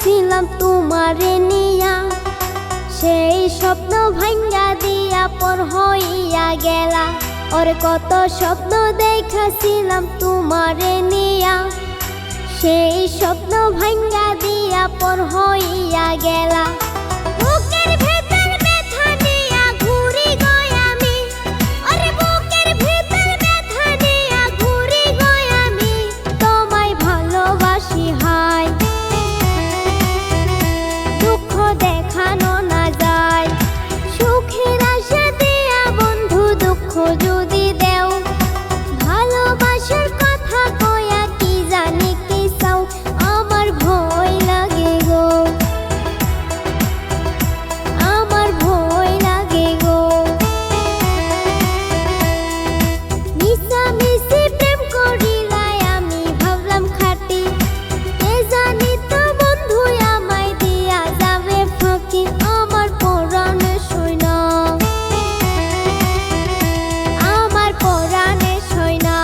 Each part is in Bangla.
দেখাছিলাম তোমারে নিয়া, সেই স্বপ্ন ভাঙ্গা দিয়া পর হইয়া গেলা। ওরে কত স্বপ্ন দেখাছিলাম তোমারে নিয়া, সেই স্বপ্ন ভাঙ্গা দিয়া পর হইয়া গেলা। বুকের ভেতর ব্যথা নিয়া ঘুরি গই আমি, ওরে বুকের ভেতর ব্যথা নিয়া ঘুরি গই আমি, তোমায় ভালোবাসি হাই। দুঃখ দেখানো না যায়, সুখের আশা দিয়া বন্ধু দুঃখ যদি দেও। ভালোবাসার কথা কয়া কি জানি কি চাও, আমার ভয় লাগে গো, আমার ভয় লাগে গো। মিশামিশি প্রেম করিলাই আমি ভাবলাম খাঁটি, কে জানি তো বন্ধু আমায় দিয়া যাবে ফাঁকি। আমার পরাণে সইনা, আমার পরাণে সইনা,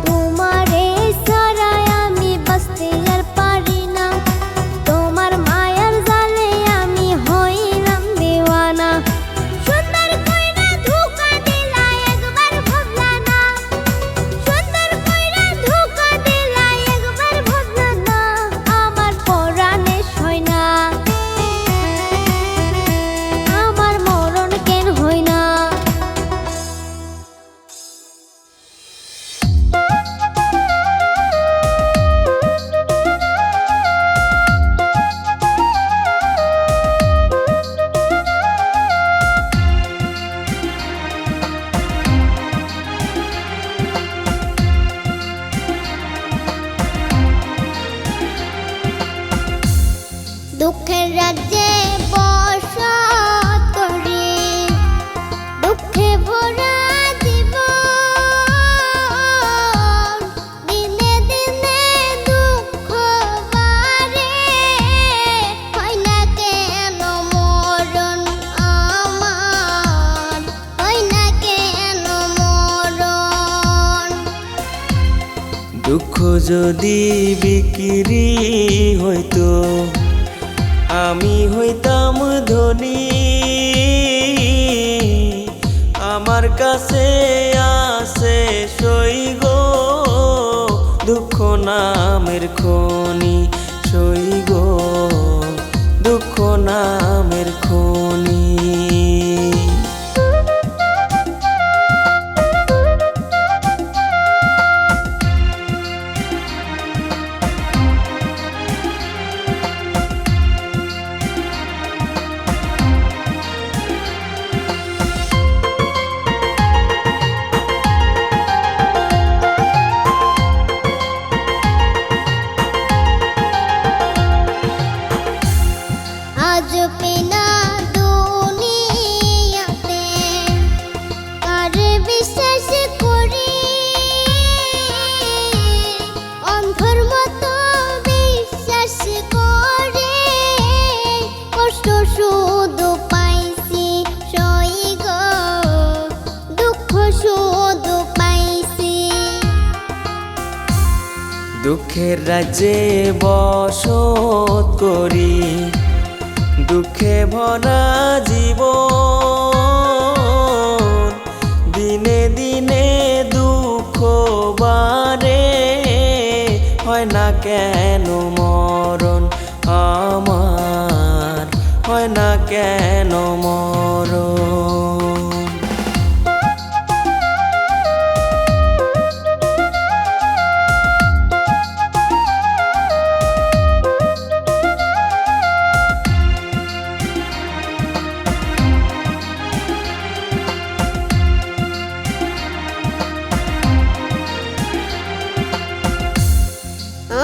তোমারে ছাড়াই আমি বাঁচতে আর পারি না। তোমার মায়ার জালে আমি হইলাম দেওয়ানা। সুন্দর কইরা ধোঁকা দিলা একবার ভাবলা না, সুন্দর কইরা ধোঁকা দিলা একবার ভাবলা না। আমার পরাণে সইনা, আমার মরণ কেন হই না। দুঃখের রাজ্যে বসত করি, দুঃখে ভরা জীবন, দিনে দিনে দুঃখ বাড়ে, হয় না কেন মরণ আমার, হয় না কেন মরণ। দুঃখ যদি বিক্রি হইতো, আমি হইতাম ধনী। আমার কাছে আছে সই গো, দুঃখ নামের খনি সই গো, দুঃখ নামের খনি। আজ পেনা দুনিয়াতে কার বিশ্বাস করি, অন্ধর মতো বিশ্বাস করে, কষ্ট শুধু পাইছি সই গো, দুঃখ শুধু পাইছি। দুঃখের রাজ্যে বসত করি, দুঃখে ভরা জীবন, দিনে দিনে দুঃখ বাড়ে, হয় না কেন মরণ আমার, হয় না কেন মরণ।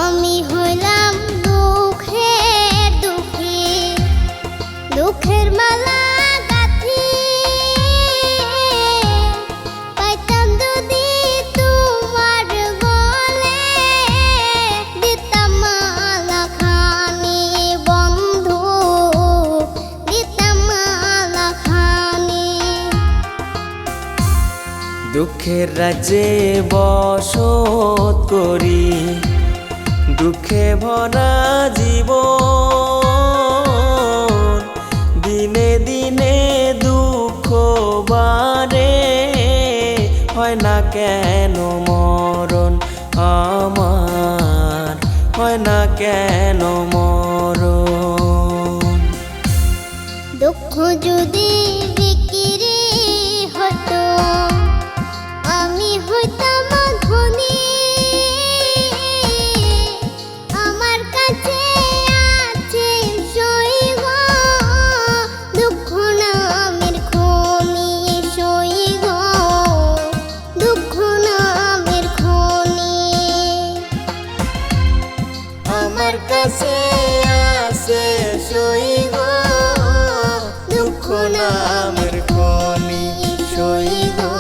আমি হইলাম দুঃখের দুঃখী, দুঃখের মালা গাঁথি, পাইতাম যদি তোমার গলে, দিতাম মালা খানি বন্ধু, দিতাম মালা খানি। দুঃখের রাজ্যে বসত করি, দুঃখে ভরা জীবন, দিনে দিনে দুঃখ বাড়ে, হয় না কেন মরণ আমার, হয় না কেন মরণ। দুঃখ যদি বিক্রি হতো আমি হইতাম ধনী, আমার কাছে আছে সই গো দুঃখ নামের খনি, সই গো দুঃখ নামের খনি। আমার কাছে আছে সই গো দুঃখ নামের খনি, সই গো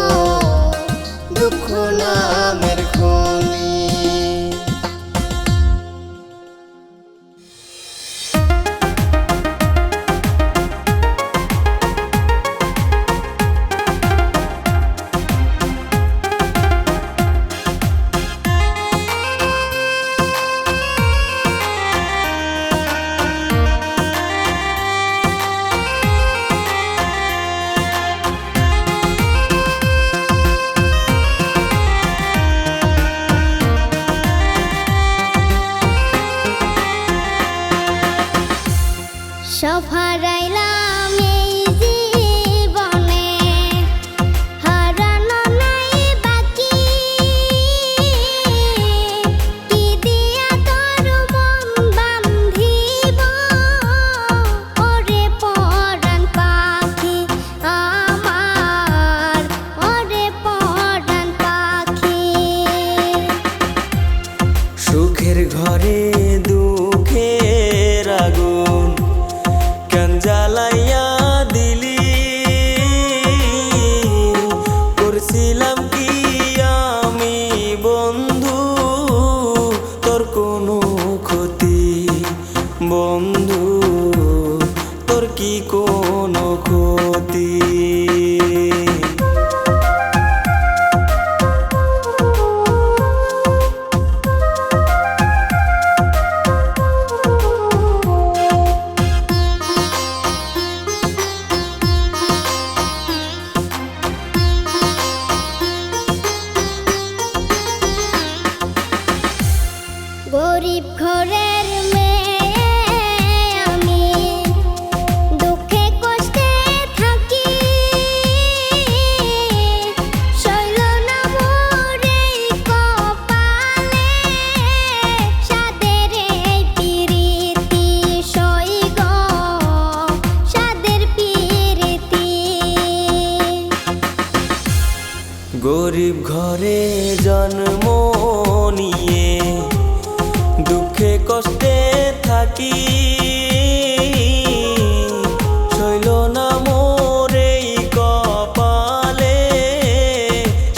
দুঃখ নামের খনি। সব হারাইলাম এই জীবনে, হারানো নাই বাকি, কি দিয়া তোর মন বান্ধিব ওরে পরাণ পাখি আমার, ওরে পরাণ পাখি। সুখের ঘরে দুঃখের আগুন কেন জ্বালাইয়া দিলি, করছিলাম কি আমি বন্ধু তোর কোনো ক্ষতি, বন্ধু তোর কি কোনো ক্ষতি। গরিব ঘরের মেয়ে আমি, দুঃখে কষ্টে থাকি, সইল না মোর এই কপালে সাদের এই পিরিতি, সই গো সাদের পিরিতি। গরিব ঘরে জন্ম নিয়ে দুঃখে কষ্টে থাকি, সইল না মোর এই কপালে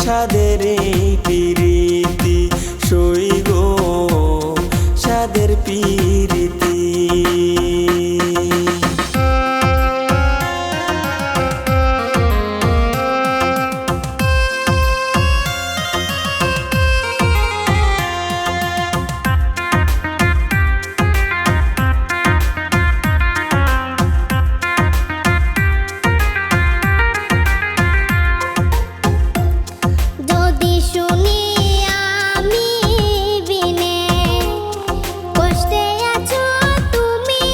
সাদের এই পিরিতি, সই গো সাদের পিরিতি। যদি শুনি আমি বিনে কষ্টে আছো তুমি,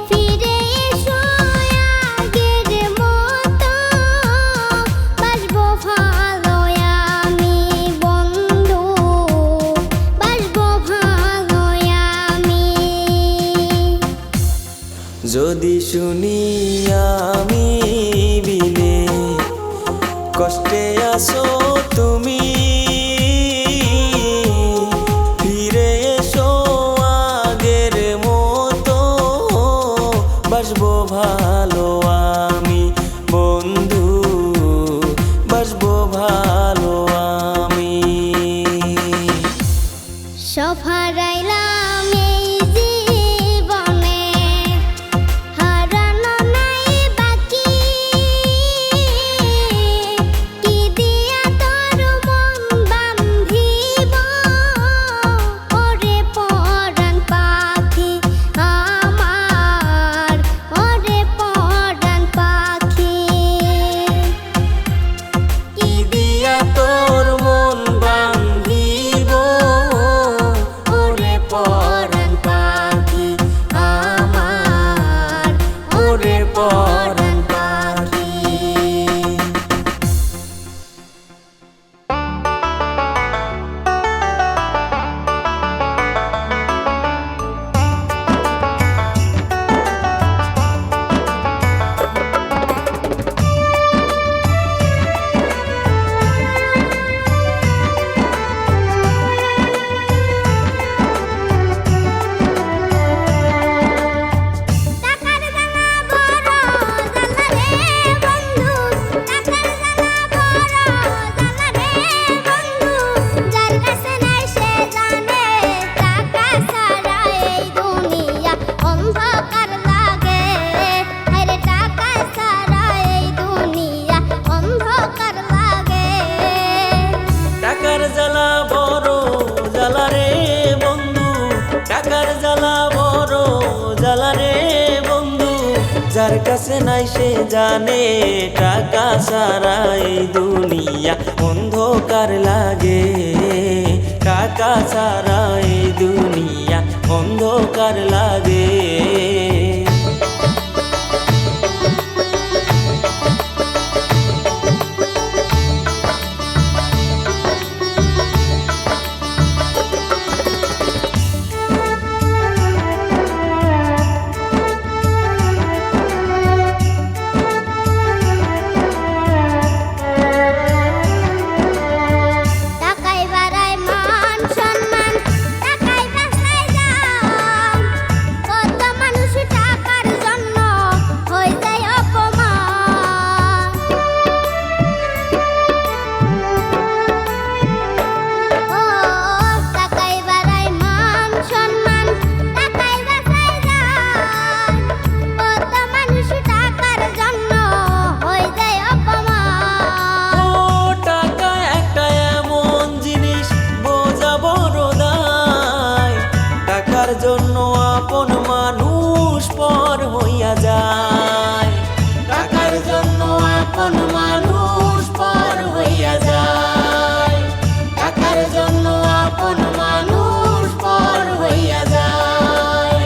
ফিরে এসো আগের মতো, বাসবো ভালো আমি বন্ধু, বাসবো ভালো আমি। যদি শুনি আমি বিনে কষ্টে আছো তুমি, ফিরে এসো আগের মতো, বাসবো ভালো আমি বন্ধু, বাসবো ভালো আমি। সব হারাইলাম এই জীবনে, হারানো নাই বাকি, কি দিয়া তোর মন বান্ধিব যার কাছে নাই সে জানে টাকা ছাড়া এই দুনিয়া অন্ধকার লাগে, টাকা ছাড়া এই দুনিয়া অন্ধকার লাগে। টাকাই বাড়ায় মান সম্মান, টাকাই বাঁচায় জান। কত মানুষ টাকার জন্য হয়ে যায় অপমান। ও টাকাই বাড়ায় মান সম্মান, টাকাই বাঁচায় জান। কত মানুষ টাকার জন্য হয়ে যায় অপমান। ও টাকা একটা এমন জিনিস বোঝা বড় দায়, টাকার জন্য আপন মানুষ পর হইয়া যায়, টাকার জন্য আপন মানুষ পর হইয়া যায়, টাকার জন্য আপন মানুষ পর হইয়া যায়।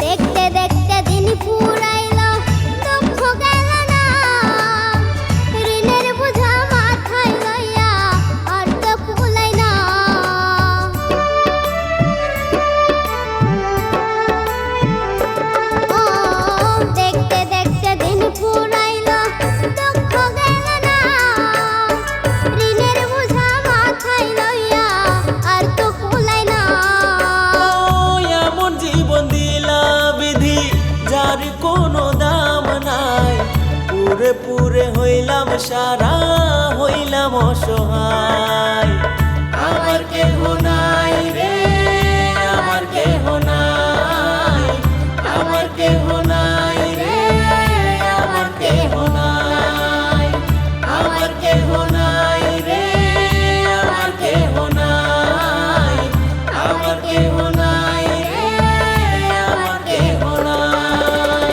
দেখতে দেখতে দিন ফুরাইলো, দুঃখ গেল না। ঋণের বোঝা মাথায় লইয়া আর তো কুলাই না। ও দেখতে দেখতে দিন ফুরাইলো, দুঃখ গেল না। ঋণের বোঝা মাথায় লইয়া আর তো কুলাই না। ও এমন জীবন দিলা বিধি যার কোনো দাম নাই, পুরে পুরে হইলাম সারা, হইলাম অসহায়। আমার কেহ নাই রে, আমার কেহ নাই, আমার কেহ নাই রে, আমার কেহ নাই, আমার কেহ নাই রে, আমার কেহ নাই, আমার কেহ নাই রে, আমার কেহ নাই।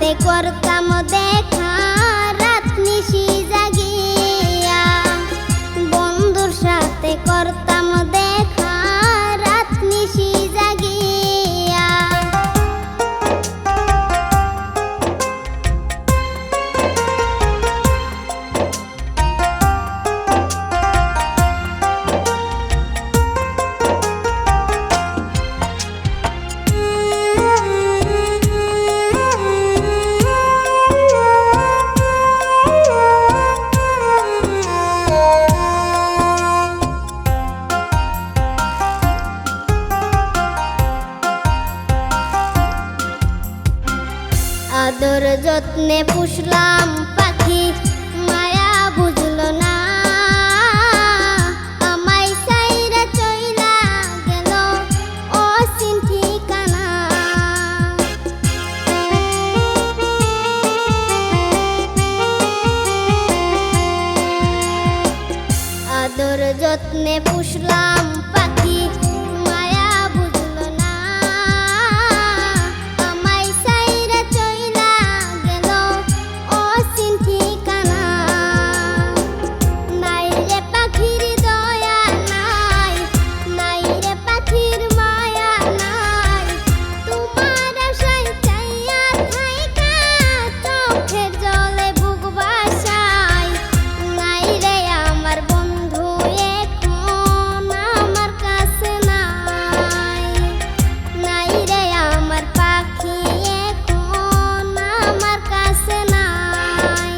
সাথে করতাম দেখা রাত নিশি জাগিয়া, বন্ধুর সাথে করতাম দেখা রাত নিশি জাগিয়া। আদর যত্নে পুষলাম পাখি, মায়া বুঝলো না, আমায় চাইরা চইলা গেল অচিন ঠিকানা। আদর যত্নে পুষলাম পাখি, মায়া বুঝলো না, আমায় চাইরা চইলা গেল অচিন ঠিকানা। নাই রে পাখির দয়া নাই, নাই রে পাখির মায়া নাই, তোমার আশায় চাইয়া থাইকা চোখের জলে বুক ভাসাই। নাই রে আমার বন্ধু এখন আমার কাছে নাই, নাই রে আমার পাখি এখন আমার কাছে নাই।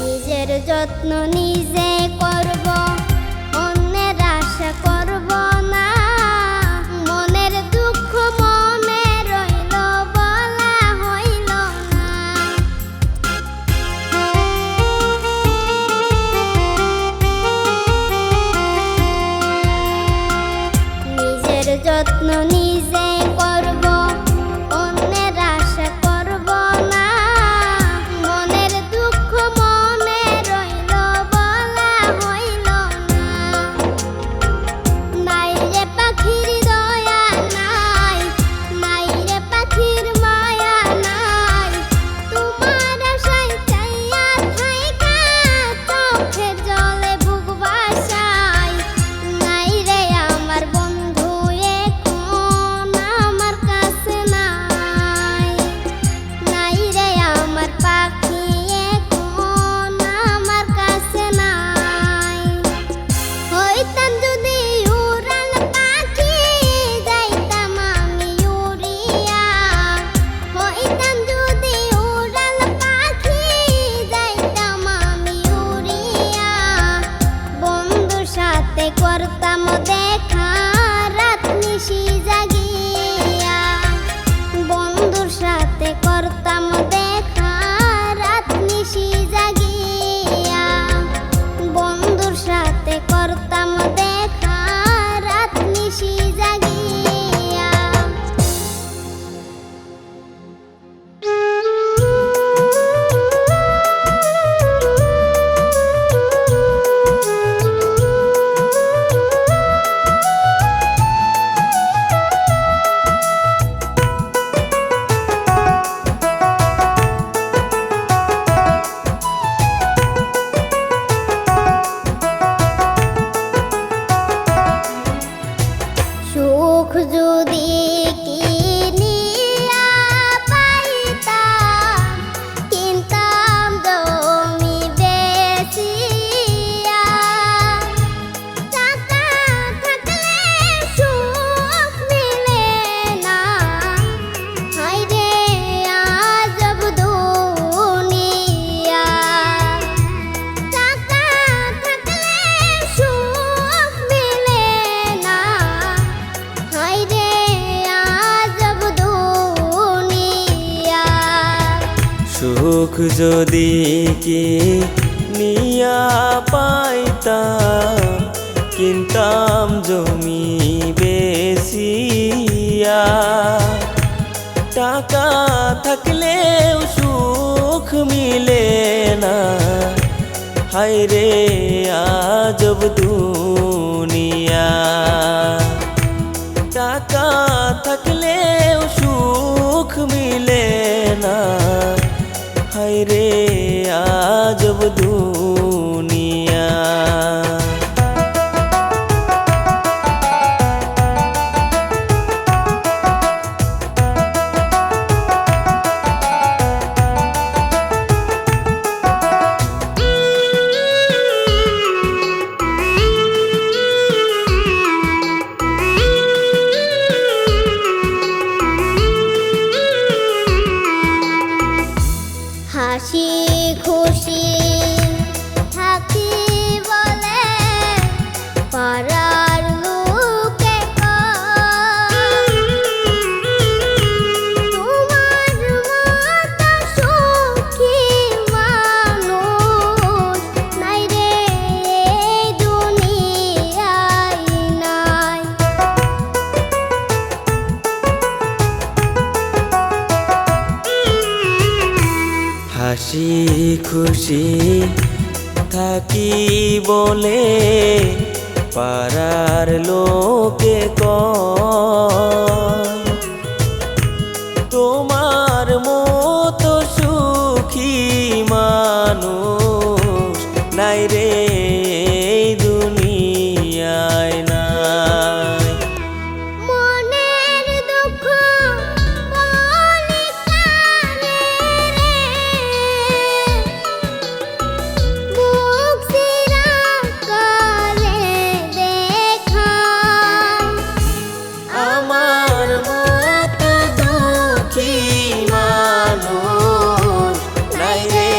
নিজের যত্ন নিজে করব, অন্যের আশা করব না, মনের দুঃখ মনে রইল বলা হইল না। নিজের যত্ন নিজে করব, অন্যের আশা করব না, মনের দুঃখ মনে রইল বলা হইল না। নাই রে পাখির দয়া নাই, নাই রে পাখির মায়া নাই, তোমার আশায় চাইয়া থাইকা চোখের জলে বুক ভাসাই। নাই রে আমার বন্ধু এখন আমার কাছে নাই, নাই রে আমার পাখি এখন আমার কাছে নাই। হইতাম যদি উড়াল পাখি যাইতাম আমি উড়িয়া, হইতাম যদি উড়াল পাখি যাইতাম আমি উড়িয়া, বন্ধুর সাথে করতাম দেখা রাত নিশি জাগিয়া, বন্ধুর সাথে করতাম দেখা সুখ যদি কি নিয়া পাইতাম, কিনতাম জমি বেশিয়া। টাকা থাকলেও সুখ মিলে না, হায় রে আজব দুনিয়া। টাকা থাকলেও সুখ মিলে না, হায় রে আজব দুনিয়া। হাসি খুশি থাকি বলে পাড়ার লোকে কয়, তোমার মতো সুখী মানুষ নাই রে এই দুনিয়ায় নাই। হাসি খুশি থাকি বলে পাড়ার লোকে কয়, তোমার মতো সুখী মানুষ নাই রে এই দুনিয়ায় নাই। মনের দুঃখ বলি কারে রে, বুক চিরা করে দেখায়। আমার মতো দুঃখী মানুষ নাই রে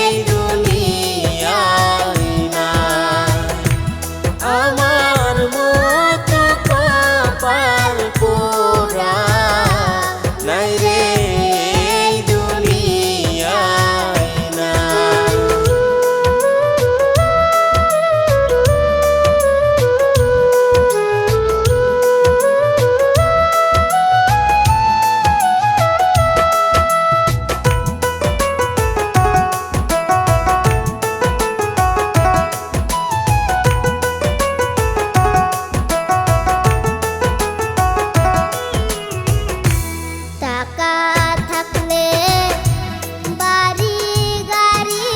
এই দুনিয়ায় নাই। আমার মতো কপাল পোড়া নাই রে এই দুনিয়ায় নাই। টাকা থাকলে বাড়ি গাড়ি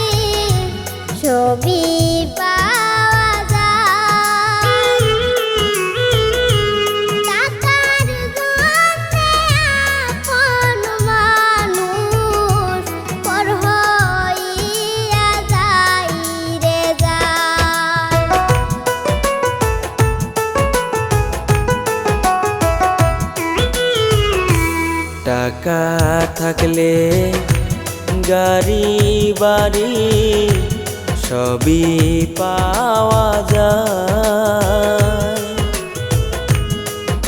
ছবি পাওয়া যায়। টাকার জন্যে আপন মানুষ পর হইয়া যায় রে যায়। টাকা থাকলে গাড়ি বাড়ি সবই পাওয়া যায়।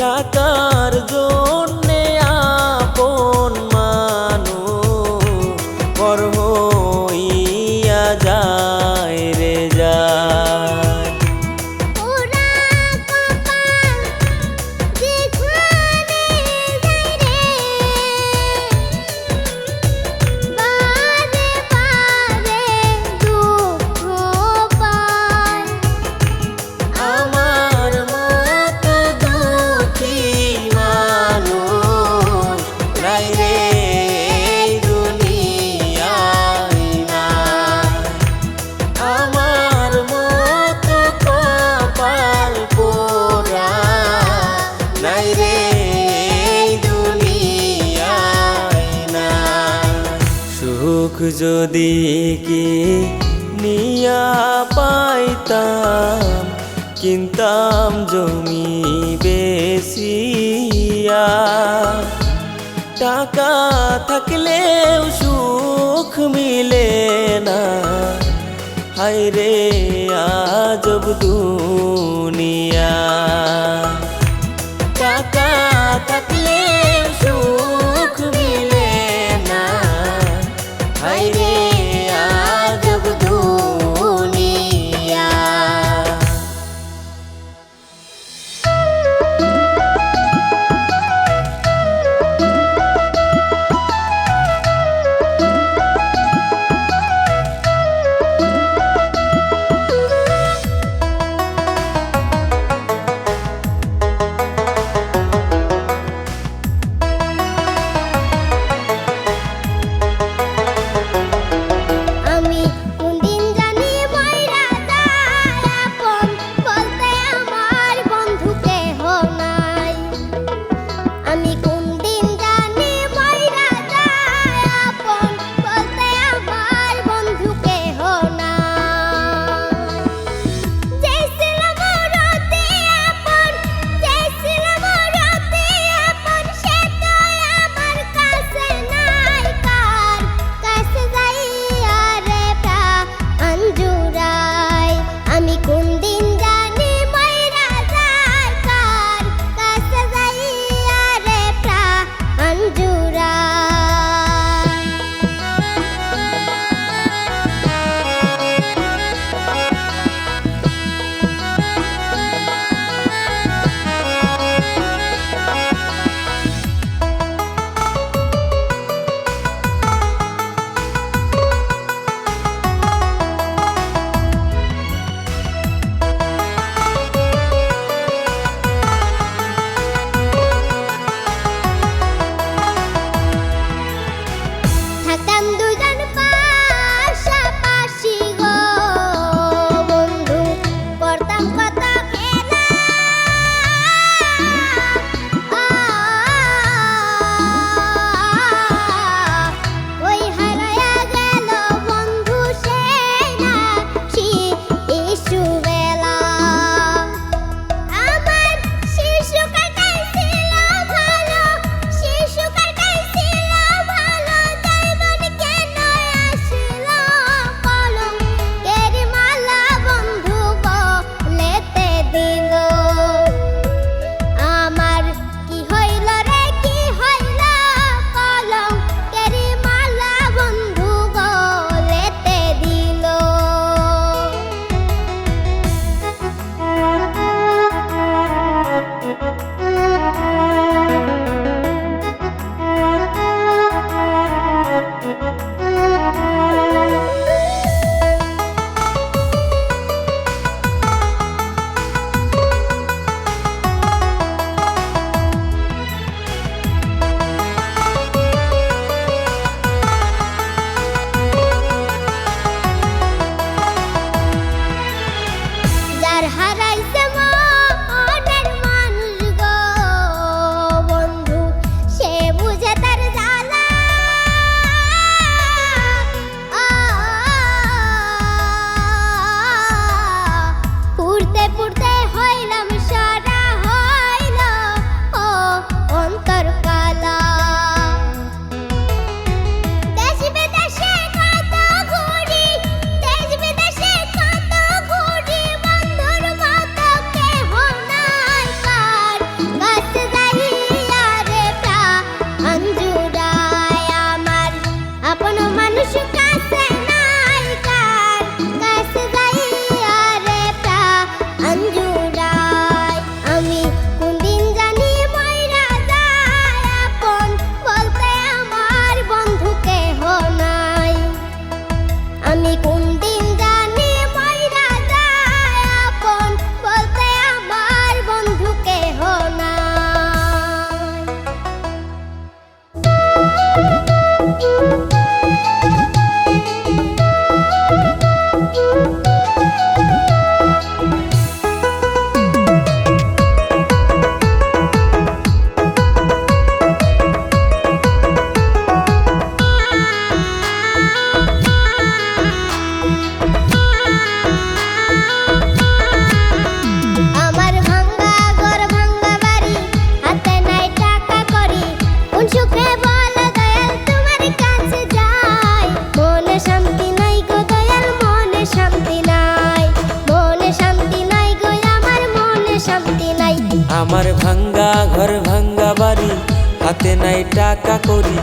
টাকার জন্যে আপন মানুষ পর হইয়া যায় রে যায়। ওরা কপাল যেখানে যায় রে, বারে বারে দুঃখ পায়। আমার মতো দুঃখী মানুষ নাই রে এই দুনিয়ায় নাই। আমার মতো কপাল পোড়া নাই রে এই দুনিয়ায় নাই। সুখ যদি কি নিয়া পাইতাম, কিনতাম জমি বেশিয়া। টাকা থাকলেও সুখ মিলে না, হায় রে আজব দুনিয়া। টাকা থাকলেও সুখ মিলে না, সুখ আছে নাই কার কাছে যাই আরে প্রাণ জুড়াই আমি কোন দিন জানি মইরা যায় আপন বলতে আমার বন্ধু কেহ নাই আমি কোন দিন জানি মইরা যায় আপন বলতে আমার বন্ধু কেহ নাই আমার ভাঙ্গা ঘর ভাঙ্গা বাড়ি হাতে নাই টাকা করি কোন সুখে বলো দয়াল তোমার কাছে যাই মনে শান্তি নাই গো দয়াল মনে শান্তি নাই মনে শান্তি নাই গো আমার মনে শান্তি নাই আমার ভাঙ্গা ঘর ভাঙ্গা বাড়ি হাতে নাই টাকা করি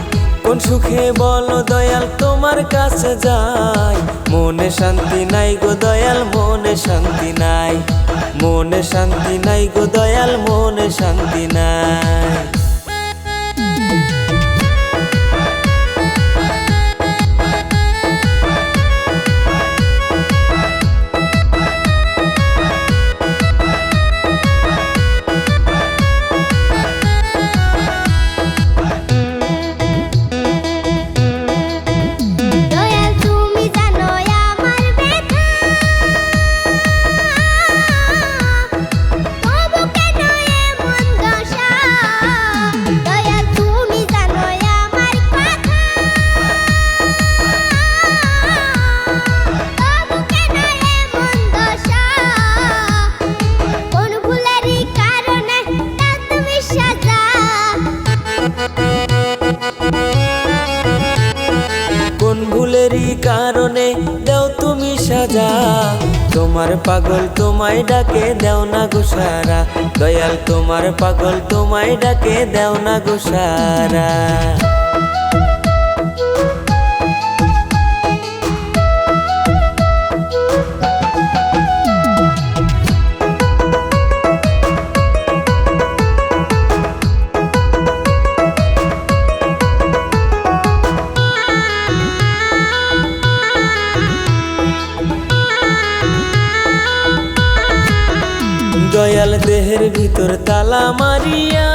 কোন সুখে বলো দয়াল তোমার কাছে যাই মনে শান্তি নাই গো দয়াল মনে শান্তি নাই মনে শান্তি নাই গো দয়াল মনে শান্তি নাই দয়াল তুমি জানো আমার ব্যথা তবু কেন এমন দশা দয়াল তুমি জানো আমার কথা তবু কেন এমন দশা কোন ভুলেরই কারণে দাও তুমি সাজা কোন ভুলেরই কারণে দাও তুমি সাজা তোমার পাগল তোমায় ডাকে দেও না গো সারা দয়াল তোমার পাগল তোমায় ডাকে দেও না গো সারা দয়াল দেহের ভিতর তালা মারিয়া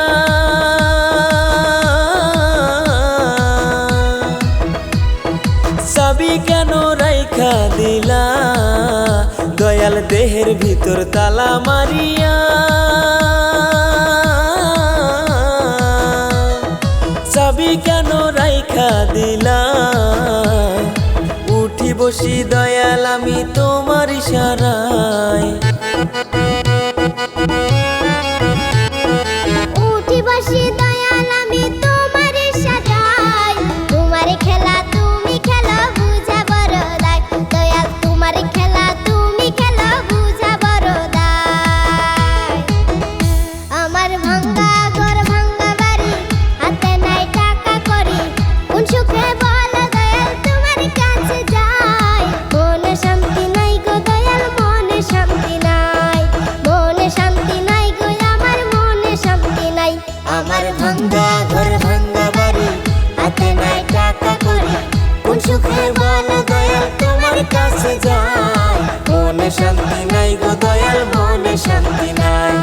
চাবি কেন রাইখা দিলা দয়াল দেহের ভিতর তালা মারিয়া চাবি কেন রাইখা দিলা উঠি বসি দয়াল আমি তোমার ইশারায় উঠি বসি দয়াল আমি তোমার সাজাই তোমার খেলা তুমি খেলা বুঝা বড় দায় দয়াল তোমার খেলা তুমি খেলা বুঝা বড় দায় আমার ভাঙ্গা ঘর ভাঙ্গা বাড়ি হাতে নাই টাকা করি কোন সুখে বলো দয়াল তোমার কাছে যাই মনে শান্তি নাই গো দয়াল মনে শান্তি নাই মনে শান্তি নাই গো আমার মনে শান্তি নাই আমার ভাঙ্গা ঘর ভাঙ্গা বাড়ি হাতে নাই টাকা করি কোন সুখে বলো দয়াল তোমার কাছে যাই মনে শান্তি নাই গো দয়াল মনে শান্তি নাই